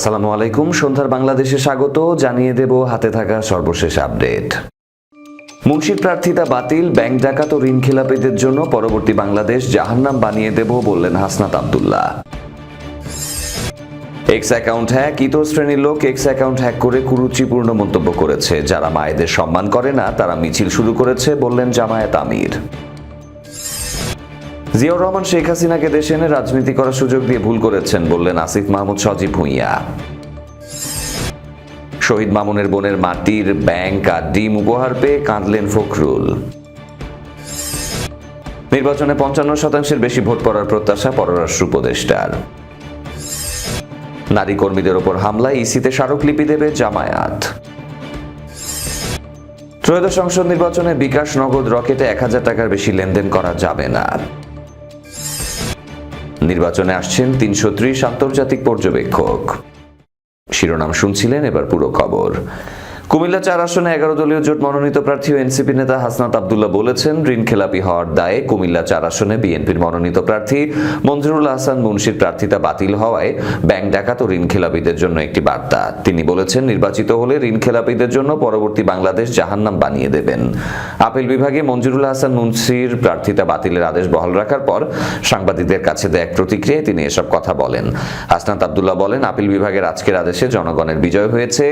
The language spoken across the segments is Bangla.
আসসালামু আলাইকুম। সন্ধ্যার বাংলাদেশে স্বাগত। জানিয়ে দেব হাতে থাকা সর্বশেষ আপডেট। মুন্সির প্রার্থিতা বাতিল, ব্যাংক ডাকাত ও ঋণ খেলাপিদের জন্য পরবর্তী বাংলাদেশ জাহান্নাম বানিয়ে দেব বললেন Hasnat Abdullah. X account hack, ইতর শ্রেণীর লোক এক্স অ্যাকাউন্ট হ্যাক করে কুরুচিপূর্ণ মন্তব্য করেছে। যারা মায়েদের সম্মান করে না তারা মিছিল শুরু করেছে বললেন জামায়াত আমির। জিয়াউর রহমান শেখ হাসিনাকে দেশে এনে রাজনীতি করার সুযোগ দিয়ে ভুল করেছেন বললেন আসিফ মাহমুদ সজীব ভুঁইয়া। শহীদ মামুনের বোনের মাটির ব্যাংক আর ডিম উপহার পেয়ে কাঁদলেন ফখরুল। নির্বাচনে ৫৫% বেশি ভোট পড়ার প্রত্যাশা পররাষ্ট্র উপদেষ্টার। নারী কর্মীদের ওপর হামলায় ইসিতে স্মারকলিপি দেবে জামায়াত। ত্রয়োদশ সংসদ নির্বাচনে বিকাশ নগদ রকেটে ১,০০০ টাকার বেশি লেনদেন করা যাবে না। নির্বাচনে আসছেন ৩৩০ আন্তর্জাতিক পর্যবেক্ষক। শিরোনাম শুনছিলেন, এবার পুরো খবর। কুমিল্লা ৪ আসনে ১১ দলীয় জোট মনোনীত প্রার্থী ও এনসিপি নেতা হাসনাত আব্দুল্লাহ বলেছেন, ঋণ খেলাপি হওয়ার দায়ে কুমিল্লা ৪ আসনে বিএনপির মনোনীত প্রার্থী মঞ্জুরুল আহসান মুন্সির প্রার্থিতা বাতিল হওয়ায় ব্যাংক ডাকাত ও ঋণ খেলাপিদের জন্য একটি বার্তা। তিনি বলেছেন, নির্বাচিত হলে ঋণ খেলাপিদের জন্য পরবর্তী বাংলাদেশ জাহান্নাম বানিয়ে দেবেন। আপিল বিভাগে মঞ্জুরুল আহসান মুন্সির প্রার্থিতা বাতিলের আদেশ বহাল রাখার পর সাংবাদিকদের কাছে দেয়া এক প্রতিক্রিয়ায় তিনি এসব কথা বলেন। হাসনাত আব্দুল্লাহ বলেন, আপিল বিভাগের আজকের আদেশে জনগণের বিজয় হয়েছে,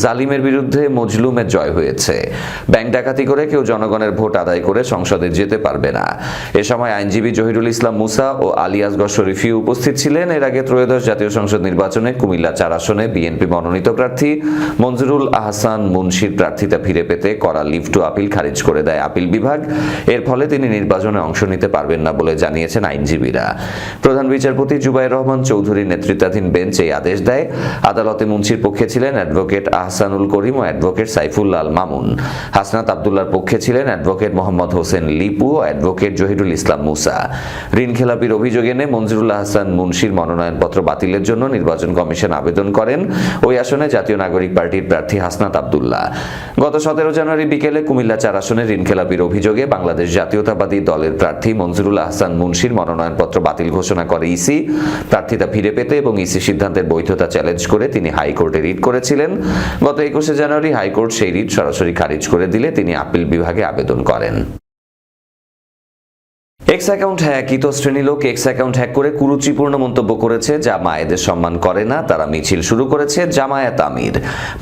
জালিমের বিরুদ্ধে মজলুমের জয় হয়েছে। ব্যাংক ডাকাতি করে কেউ জনগণের ভোট আদায় করে সংসদে যেতে পারবে না। এ সময় আইনজীবী জহিরুল ইসলাম মুসা ও আলী আসগর শরীফি উপস্থিত ছিলেন। এর আগে ত্রয়োদশ জাতীয় সংসদ নির্বাচনে কুমিল্লা ৪ আসনে বিএনপি মনোনীত প্রার্থী মঞ্জুরুল আহসান মুন্সির প্রার্থিতা ফিরে পেতে করা লিভ টু আপিল খারিজ করে দেয় আপিল বিভাগ। এর ফলে তিনি নির্বাচনে অংশ নিতে পারবেন না বলে জানিয়েছেন আইনজীবীরা। প্রধান বিচারপতি জুবাইর রহমান চৌধুরীর নেতৃত্বাধীন বেঞ্চ এই আদেশ দেয়। আদালতে মুন্সির পক্ষে ছিলেন অ্যাডভোকেট আহসানুল করিম ও অ্যাডভোকেট সাইফুল্লাহ আল মামুন। হাসনাত আব্দুল্লাহর পক্ষে ছিলেন অ্যাডভোকেট মোহাম্মদ হোসেন লিপু ও অ্যাডভোকেট জহিরুল ইসলাম মুসা। ঋণ খেলাপির অভিযোগ এনে মঞ্জুরুল আহসান মুন্সির মনোনয়নপত্র বাতিলের জন্য নির্বাচন কমিশন আবেদন করেন ওই আসনে জাতীয় নাগরিক পার্টির প্রার্থী হাসনাত আব্দুল্লাহ। গত ১৭ জানুয়ারি বিকেলে কুমিল্লা ৪ আসনে ঋণ খেলাপির অভিযোগে বাংলাদেশ জাতীয়তাবাদী দলের প্রার্থী মঞ্জুরুল আহসান মুন্সির মনোনয়নপত্র বাতিল ঘোষণা করে ইসি। প্রার্থিতা ফিরে পেতে এবং ইসি সিদ্ধান্তের বৈধতা চ্যালেঞ্জ করে তিনি হাইকোর্টে রিট করেছিলেন। গত ২১ জানুয়ারি হাইকোর্ট সেই রিট সরাসরি খারিজ করে দিলে তিনি আপিল বিভাগে আবেদন করেন। এক্স অ্যাকাউন্ট হ্যাক, ইতর শ্রেণী লোক এক্স অ্যাকাউন্ট হ্যাক করে কুরুচিপূর্ণ মন্তব্য করেছে। যা মায়েদের সম্মান করে না তারা মিছিল শুরু করেছে জামায়াত আমির।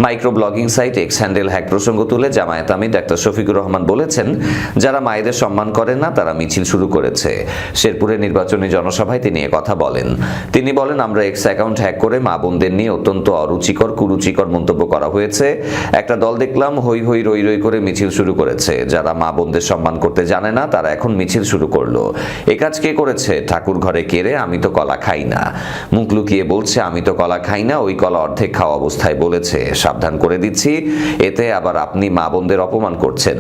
Micro blogging site X handle hack প্রসঙ্গ তুলে জামায়াত আমির ডাক্তার শফিকুর রহমান বলেছেন, যারা মায়েদের সম্মান করে না তারা মিছিল শুরু করেছে। শেরপুরের নির্বাচনী জনসভায় তিনি কথা বলেন। তিনি বলেন, আমরা এক্স অ্যাকাউন্ট হ্যাক করে মা বোনদের নিয়ে অত্যন্ত অরুচিকর কুরুচিকর মন্তব্য করা হয়েছে। একটা দল দেখলাম হই হই রই রই করে মিছিল শুরু করেছে। যারা মা বোনদের সম্মান করতে জানে না তারা এখন মিছিল শুরু করলো। এ কাজ কে করেছে? ঠাকুর ঘরে কেড়ে আমি তো কলা খাই না। মুখ লুকিয়ে বলছে আমি তো কলা খাই না, ওই কলা অর্ধেক খাওয়া অবস্থায় বলেছে। সাবধান করে দিচ্ছি, এতে আবার আপনি মা বোনদের অপমান করছেন।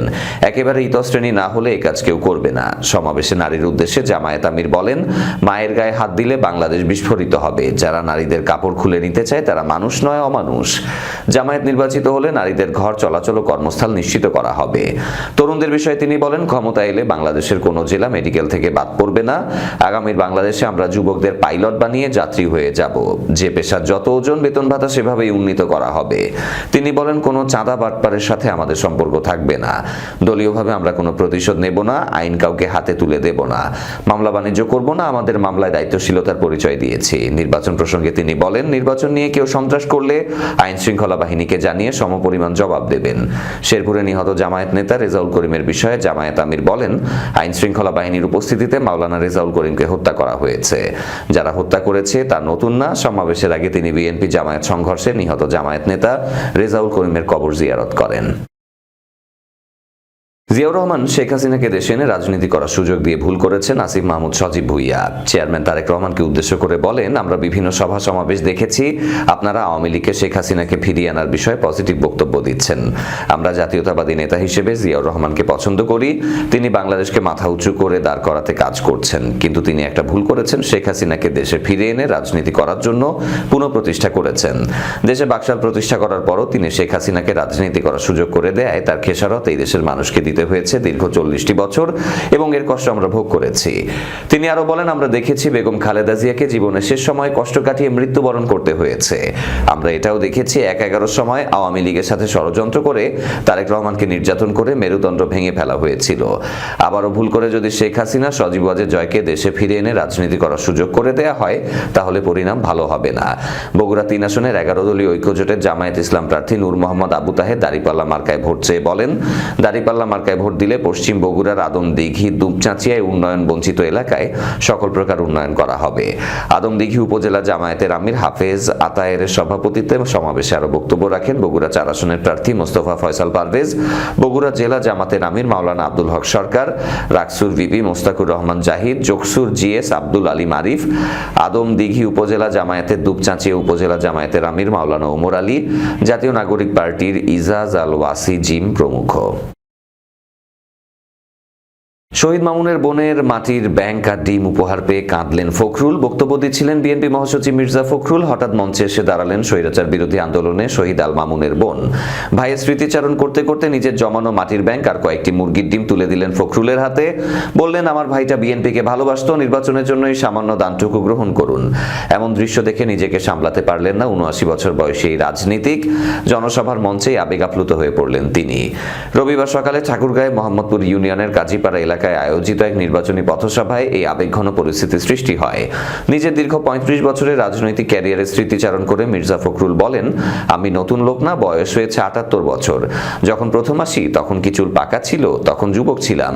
একেবারে ইতশ্রেণী না হলে এ কাজ কেউ করবে না। সমাবেশে নারীর উদ্দেশ্যে জামায়াত আমির বলেন, মায়ের গায়ে হাত দিলে বাংলাদেশ বিস্ফোরিত হবে। যারা নারীদের কাপড় খুলে নিতে চায় তারা মানুষ নয়, অমানুষ। জামায়াত নির্বাচিত হলে নারীদের ঘর চলাচল ও কর্মস্থল নিশ্চিত করা হবে। তরুণদের বিষয়ে তিনি বলেন, ক্ষমতা এলে বাংলাদেশের কোনো জেলা মেডিকেল থেকে বাদ পড়বে না। আগামীর বাংলাদেশে আমরা যুবকদের পাইলট বানিয়ে যাত্রী হয়ে যাব। যে পেশার যত ওজন বেতন ভাতা সেভাবেই উন্নীত করা হবে। তিনি বলেন, কোনো চাঁদা বাটপারের সাথে আমাদের সম্পর্ক থাকবে না। দলীয়ভাবে আমরা কোনো প্রতিশোধ নেব না, আইন কাউকে হাতে তুলে দেব না, মামলা বাণিজ্য করব না। আমাদের মামলায় দায়িত্বশীলতার পরিচয় দিয়েছি। নির্বাচন প্রসঙ্গে তিনি বলেন, নির্বাচন নিয়ে কেউ সন্ত্রাস করলে আইন শৃঙ্খলা বাহিনীকে জানিয়ে সমপরিমাণ জবাব দেবেন। শেরপুরে নিহত জামায়াত নেতা রেজাউল করিমের বিষয়ে জামায়াত আমির বলেন, আইন শৃঙ্খলা বাহিনীর উপস্থিতিতে মাওলানা রেজাউল করিমকে হত্যা করা হয়েছে। যারা হত্যা করেছে তা নতুন না। সমাবেশের আগে তিনি বিএনপি জামায়াত সংঘর্ষে নিহত জামায়াত নেতা রেজাউল করিমের কবর জিয়ারত করেন। জিয়াউর রহমান শেখ হাসিনাকে দেশে এনে রাজনীতি করার সুযোগ দিয়ে ভুল করেছেন আসিফ মাহমুদ সজীব ভুঁইয়া। চেয়ারম্যান তারেক রহমানকে উদ্দেশ্য করে বলেন, আমরা বিভিন্ন সভা সমাবেশ দেখেছি, আপনারা আওয়ামী লীগকে শেখ হাসিনাকে ফিরিয়ে আনার বিষয়ে পজিটিভ বক্তব্য দিচ্ছেন। আমরা জাতীয়তাবাদী নেতা হিসেবে জিয়াউর রহমানকে পছন্দ করি। তিনি বাংলাদেশকে মাথা উঁচু করে দাঁড় করাতে কাজ করছেন। কিন্তু তিনি একটা ভুল করেছেন, শেখ হাসিনাকে দেশে ফিরিয়ে এনে রাজনীতি করার জন্য পুনঃপ্রতিষ্ঠা করেছেন। দেশে বাকশাল প্রতিষ্ঠা করার পরও তিনি শেখ হাসিনাকে রাজনীতি করার সুযোগ করে দেয় তার খেসারত এই দেশের মানুষকে দিতে দিতে হয়েছে দীর্ঘ 40টি বছর এবং এর কষ্ট আমরা ভোগ করেছি। তিনি আরো বলেন, আমরা দেখেছি বেগম খালেদা জিয়াকে জীবনের শেষ সময় কষ্ট কাটিয়ে মৃত্যুবরণ করতে হয়েছে। আমরা এটাও দেখেছি 1/11 সময় আওয়ামী লীগের সাথে ষড়যন্ত্র করে তারেক রহমানকে নির্যাতন করে মেরুদণ্ড ভেঙে ফেলা হয়েছিল। আবারও ভুল করে যদি শেখ হাসিনা সজীব ওয়াজেদ জয়কে দেশে ফিরে এনে রাজনীতি করার সুযোগ করে দেয়া হয় তাহলে পরিণাম ভালো হবে না। বগুড়া 3 আসনের 11 দলীয় ঐক্যজোটের জামায়াত ইসলাম প্রার্থী নূর মোহাম্মদ আবু তাহের দাঁড়িপাল্লা মার্কায় ভোট চেয়ে বলেন, দাঁড়িপাল্লা মার্কায় ভোট দিলে পশ্চিম বগুড়ার আদমদীঘি দুপচাঁচিয়ায় উন্নয়ন বঞ্চিত এলাকায় সকল প্রকার উন্নয়ন করা হবে। আদমদীঘি উপজেলা জামায়াতের আমির হাফেজ আতায়ের সভাপতিত্বে সমাবেশে আরো বক্তব্য রাখেন বগুড়া 4 আসনের প্রার্থী মোস্তফা ফয়সাল পারভেজ, বগুড়া জেলা জামাতের আমির মাওলানা আব্দুল হক সরকার, রাকসুর ভিপি মোস্তাকুর রহমান জাহিদ, জোকসুর জিএস আব্দুল আলী মারিফ, আদমদীঘি উপজেলা জামায়াতের দুপচাঁচিয়া উপজেলা জামায়াতের আমির মাওলানা ওমর আলী, জাতীয় নাগরিক পার্টির ইজাজ আল ওয়াসি জিম প্রমুখ। শহীদ মামুনের বোনের মাটির ব্যাংক আর ডিম উপহার পেয়ে কাঁদলেন ফখরুল। বক্তব্য দিচ্ছিলেন বিএনপি মহাসচিব মির্জা ফখরুল। হঠাৎ মঞ্চে এসে দাঁড়ালেন স্বৈরাচার বিরোধী আন্দোলনে শহীদ আল মামুনের বোন। ভাইয়ের স্মৃতিচারণ করতে করতে নিজের জমানো মাটির ব্যাংক আর কয়েকটি মুরগির ডিম তুলে দিলেন ফখরুলের হাতে। বললেন, আমার ভাইটা বিএনপিকে ভালোবাসত, নির্বাচনের জন্য এই সামান্য দানটুকু গ্রহণ করুন। এমন দৃশ্য দেখে নিজেকে সামলাতে পারলেন না 79 বছর বয়সী এই রাজনীতিক। জনসভার মঞ্চেই আবেগ আপ্লুত হয়ে পড়লেন তিনি। রবিবার সকালে ঠাকুরগাঁয়ে মোহাম্মদপুর ইউনিয়নের কাজীপাড়া এলাকায় আয়োজিত এক নির্বাচনী পথসভায় এই আবেগঘন পরিস্থিতি সৃষ্টি হয়। নিজের দীর্ঘ 35 বছরের রাজনৈতিক ক্যারিয়ারের স্মৃতিচারণ করে মির্জা ফখরুল বলেন, আমি নতুন লোক না, বয়স হয়েছে 78 বছর। যখন প্রথম আসি তখন কি চুল পাকা ছিল, তখন যুবক ছিলাম।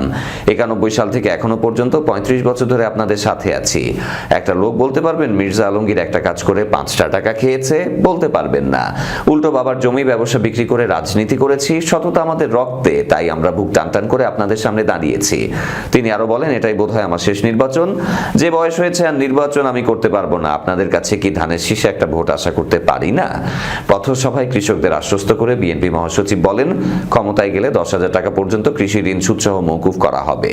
91 সাল থেকে এখনো পর্যন্ত 35 বছর ধরে আপনাদের সাথে আছি। একটা লোক বলতে পারবেন মির্জা আলমগীর একটা কাজ করে 5টা টাকা খেয়েছে? বলতে পারবেন না। উল্টো বাবার জমি ব্যবসা বিক্রি করে রাজনীতি করেছি। সততা আমাদের রক্তে, তাই আমরা বুক টানটান করে আপনাদের সামনে দাঁড়িয়েছি। তিনি আরো বলেন, এটাই বোধহয় আমার শেষ নির্বাচন। যে বয়স হয়েছে আর নির্বাচন আমি করতে পারবো না। আপনাদের কাছে কি ধানের শীষে একটা ভোট আশা করতে পারি না? পথসভায় কৃষকদের আশ্বস্ত করে বিএনপি মহাসচিব বলেন, ক্ষমতায় গেলে 10,000 টাকা পর্যন্ত কৃষি ঋণ সুদসহ মওকুফ করা হবে।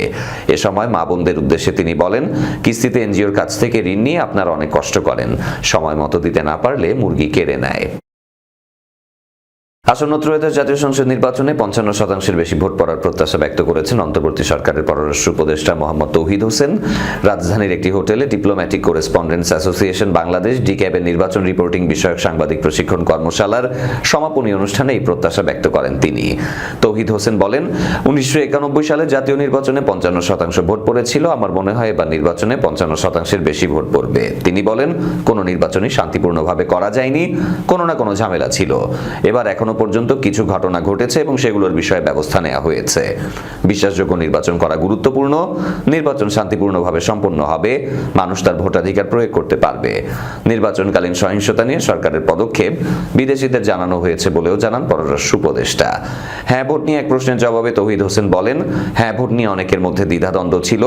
এ সময় মা বোনদের উদ্দেশ্যে তিনি বলেন, কিস্তিতে এনজিওর কাছ থেকে ঋণ নিয়ে আপনারা অনেক কষ্ট করেন, সময় মতো দিতে না পারলে মুরগি কেড়ে নেয়। আসন্ন ত্রয়োদশ জাতীয় সংসদ নির্বাচনে 55% বেশি ভোট পড়ার প্রত্যাশা ব্যক্ত করেছেন অন্তর্বর্তী সরকারের পররাষ্ট্র উপদেষ্টা মোহাম্মদ তৌহিদ হোসেন। রাজধানীর একটি হোটেলে ডিপ্লোম্যাটিক করেসপন্ডেন্টস অ্যাসোসিয়েশন বাংলাদেশ ডিক্যাবের নির্বাচন রিপোর্টিং বিষয়ক সাংবাদিক প্রশিক্ষণ কর্মশালার সমাপনী অনুষ্ঠানে এই প্রত্যাশা ব্যক্ত করেন তিনি। তৌহিদ হোসেন বলেন, 1991 সালে জাতীয় নির্বাচনে 55% ভোট পড়েছিল। আমার মনে হয় এবার নির্বাচনে 55%-এর বেশি ভোট পড়বে। তিনি বলেন, কোনো নির্বাচনই শান্তিপূর্ণভাবে করা যায়নি, কোনো না কোনো ঝামেলা ছিল। এবার এখনো পর্যন্ত কিছু ঘটনা ঘটেছে এবং সেগুলোর বিষয়ে ব্যবস্থা নেওয়া হয়েছে। বিশ্বাসযোগ্য নির্বাচন করা গুরুত্বপূর্ণ। নির্বাচন শান্তিপূর্ণভাবে সম্পন্ন হবে, মানুষ তার ভোটাধিকার প্রয়োগ করতে পারবে। নির্বাচনকালীন সহিংসতা নিয়ে সরকারের পদক্ষেপ বিদেশিদের জানানো হয়েছে বলেও জানান পররাষ্ট্র উপদেষ্টা। হ্যাঁ ভোট নিয়ে এক প্রশ্নের জবাবে তৌহিদ হোসেন বলেন, হ্যাঁ ভোট নিয়ে অনেকের মধ্যে দ্বিধাদ্বন্দ্ব ছিল।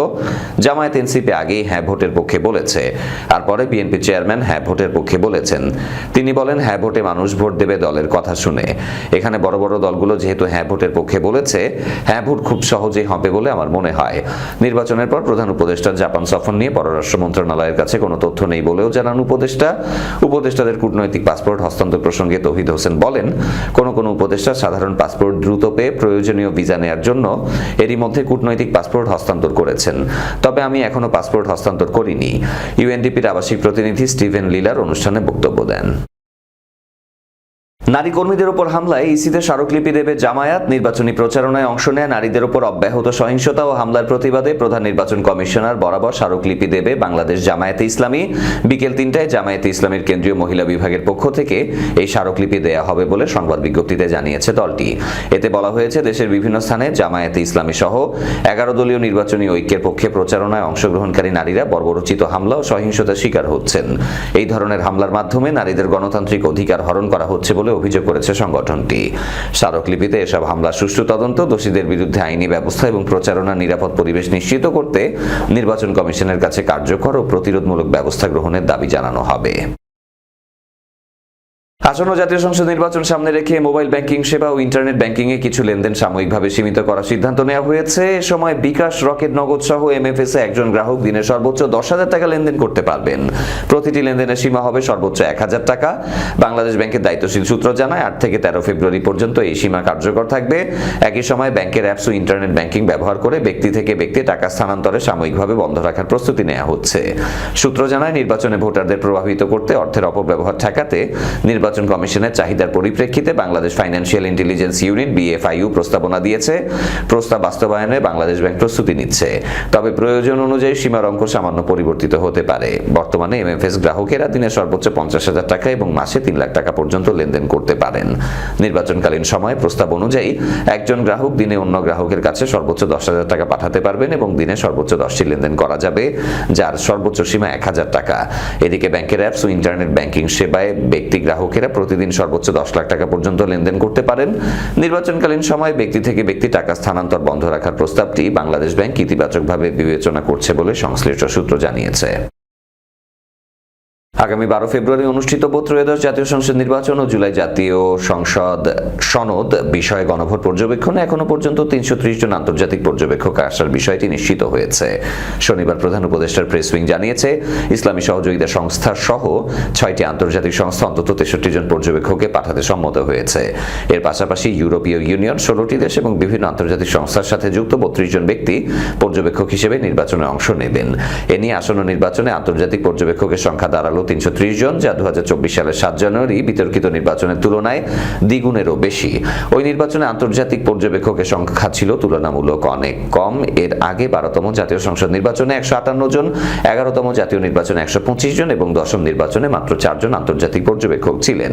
জামায়াত এনসিপি আগেই হ্যাঁ ভোটের পক্ষে বলেছে, আর পরে বিএনপি চেয়ারম্যান হ্যাঁ ভোটের পক্ষে বলেছেন। তিনি বলেন, হ্যাঁ ভোটে মানুষ ভোট দেবে দলের কথা শুনে। এখানে বড় বড় দলগুলো যেহেতু হ্যাঁ ভোটের পক্ষে বলেছে, হ্যাঁ ভোট খুব সহজেই হবে বলে আমার মনে হয়। নির্বাচনের পর প্রধান উপদেষ্টার জাপান সফর নিয়ে পররাষ্ট্র মন্ত্রণালয়ের কাছে কোনো তথ্য নেই বলেও জানান উপদেষ্টাদের কূটনৈতিক পাসপোর্ট হস্তান্তর প্রসঙ্গে তৌহিদ হোসেন বলেন, কোন উপদেষ্টা সাধারণ পাসপোর্ট দ্রুত পেয়ে প্রয়োজনীয় ভিসা নেয়ার জন্য এরই মধ্যে কূটনৈতিক পাসপোর্ট হস্তান্তর করেছেন। তবে আমি এখনো পাসপোর্ট হস্তান্তর করিনি। ইউএনডিপির আবাসিক প্রতিনিধি স্টিভেন লিলার অনুষ্ঠানে বক্তব্য দেন। নারী কর্মীদের উপর হামলায় ইসিতে স্মারকলিপি দেবে জামায়াত। নির্বাচনী প্রচারণায় অংশ নেয় নারীদের উপর অব্যাহত সহিংসতা ও হামলার প্রতিবাদে প্রধান নির্বাচন কমিশনার বরাবর স্মারকলিপি দেবে বাংলাদেশ জামায়াতে ইসলামী। বিকেল 3টায় জামায়াতে ইসলামীর কেন্দ্রীয় মহিলা বিভাগের পক্ষ থেকে এই স্মারকলিপি দেয়া হবে বলে সংবাদ বিজ্ঞপ্তিতে জানিয়েছে দলটি। এতে বলা হয়েছে, দেশের বিভিন্ন স্থানে জামায়াতে ইসলামী সহ 11 দলীয় নির্বাচনী ঐক্যের পক্ষে প্রচারণায় অংশগ্রহণকারী নারীরা বর্বরোচিত হামলা ও সহিংসতার শিকার হচ্ছেন। এই ধরনের হামলার মাধ্যমে নারীদের গণতান্ত্রিক অধিকার হরণ করা হচ্ছে বলে অভিযোগ করেছে সংগঠনটি। স্মারকলিপিতে এসব হামলার সুষ্ঠু তদন্ত, দোষীদের বিরুদ্ধে আইনি ব্যবস্থা এবং প্রচারণার নিরাপদ পরিবেশ নিশ্চিত করতে নির্বাচন কমিশনের কাছে কার্যকর ও প্রতিরোধমূলক ব্যবস্থা গ্রহণের দাবি জানানো হবে। আসন্ন জাতীয় সংসদ নির্বাচন সামনে রেখে মোবাইল ব্যাংকিং সেবা ও ইন্টারনেট ব্যাংকিং এ কিছু লেনদেন সাময়িকভাবে সীমিত করার সিদ্ধান্ত নেওয়া হয়েছে। এ সময় বিকাশ, রকেট নগদ সহ এমএফএস এ একজন গ্রাহক দিনে সর্বোচ্চ 10,000 টাকা লেনদেন করতে পারবেন। প্রতিটি লেনদেনের সীমা হবে সর্বোচ্চ 1,000 টাকা। বাংলাদেশ ব্যাংকের দায়িত্বশীল সূত্র জানায় 8 থেকে 13 ফেব্রুয়ারি পর্যন্ত এই সীমা কার্যকর থাকবে। একই সময় ব্যাংকের অ্যাপস ও ইন্টারনেট ব্যাংকিং ব্যবহার করে ব্যক্তি থেকে ব্যক্তি টাকা স্থানান্তরে সাময়িকভাবে বন্ধ রাখার প্রস্তুতি নেওয়া হচ্ছে। সূত্র জানায় নির্বাচনে ভোটারদের প্রভাবিত করতে অর্থের অপব্যবহার ঠেকাতে নির্বাচন কমিশনের চাহিদার পরিপ্রেক্ষিতে Bangladesh financial intelligence unit BFIU প্রস্তাবনা দিয়েছে। প্রস্তাব বাস্তবায়নে বাংলাদেশ ব্যাংক প্রস্তুতি নিচ্ছে। তবে প্রয়োজন অনুযায়ী সীমার অঙ্ক সামান্য পরিবর্তিত হতে পারে। বর্তমানে এমএফএস গ্রাহকেরা দিনে সর্বোচ্চ 50,000 টাকা এবং মাসে 3 লাখ টাকা পর্যন্ত লেনদেন করতে পারেন। নির্বাচনকালীন সময়ে প্রস্তাব অনুযায়ী একজন গ্রাহক দিনে অন্য গ্রাহকের কাছে সর্বোচ্চ 10,000 টাকা পাঠাতে পারবেন এবং দিনে সর্বোচ্চ 10টি লেনদেন করা যাবে, যার সর্বোচ্চ সীমা 1,000 টাকা। এদিকে ব্যাংকের অ্যাপস ও ইন্টারনেট ব্যাংকিং সেবায় ব্যক্তি গ্রাহকেরা প্রতিদিন সর্বোচ্চ 10 লাখ টাকা পর্যন্ত লেনদেন করতে পারেন। নির্বাচনকালীন সময় ব্যক্তি থেকে ব্যক্তি টাকা স্থানান্তর বন্ধ রাখার প্রস্তাবটি বাংলাদেশ ব্যাংক ইতিবাচকভাবে বিবেচনা করছে বলে সংশ্লিষ্ট সূত্র জানিয়েছে। আগামী 12 ফেব্রুয়ারি অনুষ্ঠিতব্য ত্রয়োদশ জাতীয় সংসদ নির্বাচন ও জুলাই জাতীয় সংসদ সনদ বিষয়ে গণভোট পর্যবেক্ষণে এখনো পর্যন্ত 330 জন আন্তর্জাতিক পর্যবেক্ষক আসার বিষয়টি নিশ্চিত হয়েছে। শনিবার প্রধান উপদেষ্টার প্রেস উইং জানিয়েছে, ইসলামী সহযোগিতা সংস্থা সহ 6টি আন্তর্জাতিক সংস্থা অন্তত 63 জন পর্যবেক্ষককে পাঠাতে সম্মত হয়েছে। এর পাশাপাশি ইউরোপীয় ইউনিয়ন, 16টি দেশ এবং বিভিন্ন আন্তর্জাতিক সংস্থার সাথে যুক্ত 32 জন ব্যক্তি পর্যবেক্ষক হিসেবে নির্বাচনে অংশ নেবেন। এ নিয়ে আসন্ন নির্বাচনে আন্তর্জাতিক পর্যবেক্ষকের সংখ্যা দাঁড়ালো 330 জন, যা 2024 সালের 7 জানুয়ারি বিতর্কিত নির্বাচনের তুলনায় দ্বিগুণেরও বেশি। ওই নির্বাচনে আন্তর্জাতিক পর্যবেক্ষকের সংখ্যা ছিল তুলনামূলক অনেক কম। এর আগে 12তম জাতীয় সংসদ নির্বাচনে 158 জন, 11তম জাতীয় নির্বাচনে 125 জন এবং 10ম নির্বাচনে মাত্র 4 জন আন্তর্জাতিক পর্যবেক্ষক ছিলেন।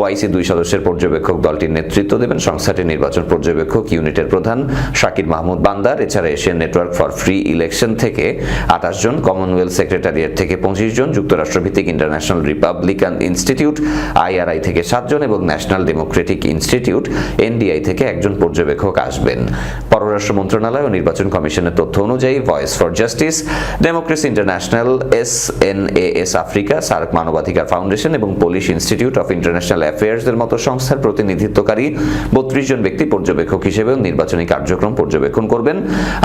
ওআইসি 2 সদস্যের পর্যবেক্ষক দলটির নেতৃত্ব দেবেন সংস্থাটির নির্বাচন পর্যবেক্ষক ইউনিটের প্রধান শাকির মাহমুদ বান্দার। এছাড়া Asian network for free election থেকে 28 জন, কমনওয়েলথ সেক্রেটারিয়েট থেকে 25 জন, যুক্তরাষ্ট্রভিত্তিক ইন্টারন্যাশনাল রিপাবলিকান ইনস্টিটিউট আইআরআই থেকে 7 জন এবং ন্যাশনাল ডেমোক্রেটিক ইনস্টিটিউট এনডিআই থেকে একজন পর্যবেক্ষক আসবেন। পররাষ্ট্র মন্ত্রণালয় ও নির্বাচন কমিশনের তথ্য অনুযায়ী voice for justice, democracy international, SNAS Africa, SAARC মানবাধিকার ফাউন্ডেশন এবং police institute of international affairs এর মতো সংস্থার প্রতিনিধিত্বকারী 32 জন ব্যক্তি পর্যবেক্ষক হিসেবে নির্বাচনী কার্যক্রম পর্যবেক্ষণ করবেন।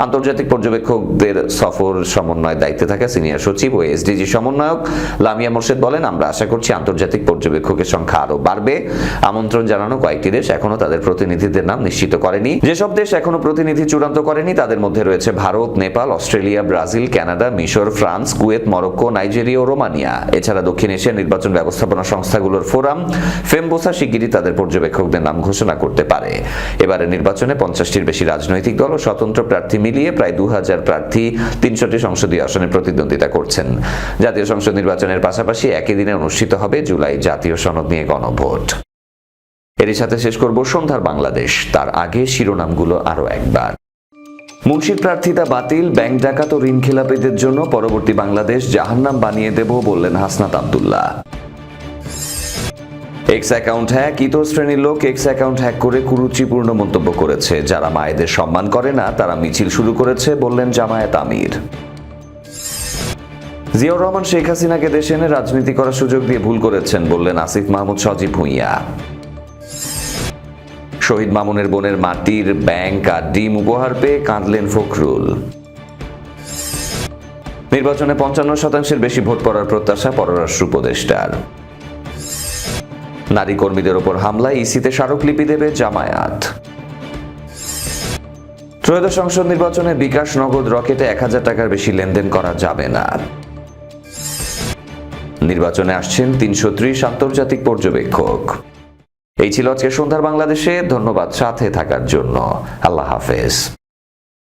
আন্তর্জাতিক পর্যবেক্ষকদের সফর সমন্বয় দায়িত্বে থাকা সিনিয়র সচিব ও এসডিজি সমন্বয়ক লামিয়া মোর্শেদ বলেন, আমরা আশা করছি আন্তর্জাতিক পর্যবেক্ষকের সংখ্যা আরো বাড়বে। আমন্ত্রণ জানানো কয়েকটি দেশ এখনো তাদের প্রতিনিধিদের নাম নিশ্চিত করেনি। যেসব দেশ এখনো প্রতিনিধি চূড়ান্ত করেনি তাদের মধ্যে রয়েছে Bharat, Nepal, Australia, Brazil, Canada, মিশর, ফ্রান্স, কুয়েত, মরক্কো, নাইজেরিয়া ও রোমানিয়া। এছাড়া দক্ষিণ এশিয়ার নির্বাচন ব্যবস্থাপনা সংস্থাগুলোর ফোরাম ফেমবোসা শিগগিরই তাদের পর্যবেক্ষকদের নাম ঘোষণা করতে পারে। এবারে নির্বাচনে 50টির বেশি রাজনৈতিক দল ও স্বতন্ত্র প্রার্থী মিলিয়ে প্রায় 2000 প্রার্থী 300টি সংসদীয় আসনে প্রতিদ্বন্দ্বিতা করছেন। জাতীয় সংসদ নির্বাচনের পাশাপাশি একই দিনে অনুষ্ঠিত হবে জুলাই জাতীয় সনদ নিয়ে গণভোট। এরই সাথে শেষ করব সন্ধ্যার বাংলাদেশ। তার আগে শিরোনামগুলো আরো একবার। মুন্সির প্রার্থিতা বাতিল, ব্যাংক ডাকাত ও ঋণ খেলাপিদের জন্য পরবর্তী বাংলাদেশ জাহান্নাম বানিয়ে দেব বললেন Hasnat Abdullah. X account hack, ইতর শ্রেণীর লোক এক্স অ্যাকাউন্ট হ্যাক করে কুরুচিপূর্ণ মন্তব্য করেছে। যারা মায়েদের সম্মান করে না তারা মিছিল শুরু করেছে বললেন জামায়াত আমির। জিয়াউর রহমান শেখ হাসিনাকে দেশে এনে রাজনীতি করার সুযোগ দিয়ে ভুল করেছেন বললেন আসিফ মাহমুদ সজীব ভুঁইয়া। শহীদ মামুনের বোনের মাটির ব্যাংক আর ডিম উপহার পেয়ে কাঁদলেন ফখরুল। নির্বাচনে 55% বেশি ভোট পড়ার প্রত্যাশা পররাষ্ট্র উপদেষ্টার। নারী কর্মীদের ওপর হামলায় ইসিতে স্মারকলিপি দেবে জামায়াত। ত্রয়োদশ সংসদ নির্বাচনে বিকাশ, নগদ, রকেটে 1000 টাকার বেশি লেনদেন করা যাবে না। নির্বাচনে আসছেন 330 আন্তর্জাতিক পর্যবেক্ষক। এই ছিল আজকে সন্ধ্যার বাংলাদেশে। ধন্যবাদ সাথে থাকার জন্য। আল্লাহ হাফেজ।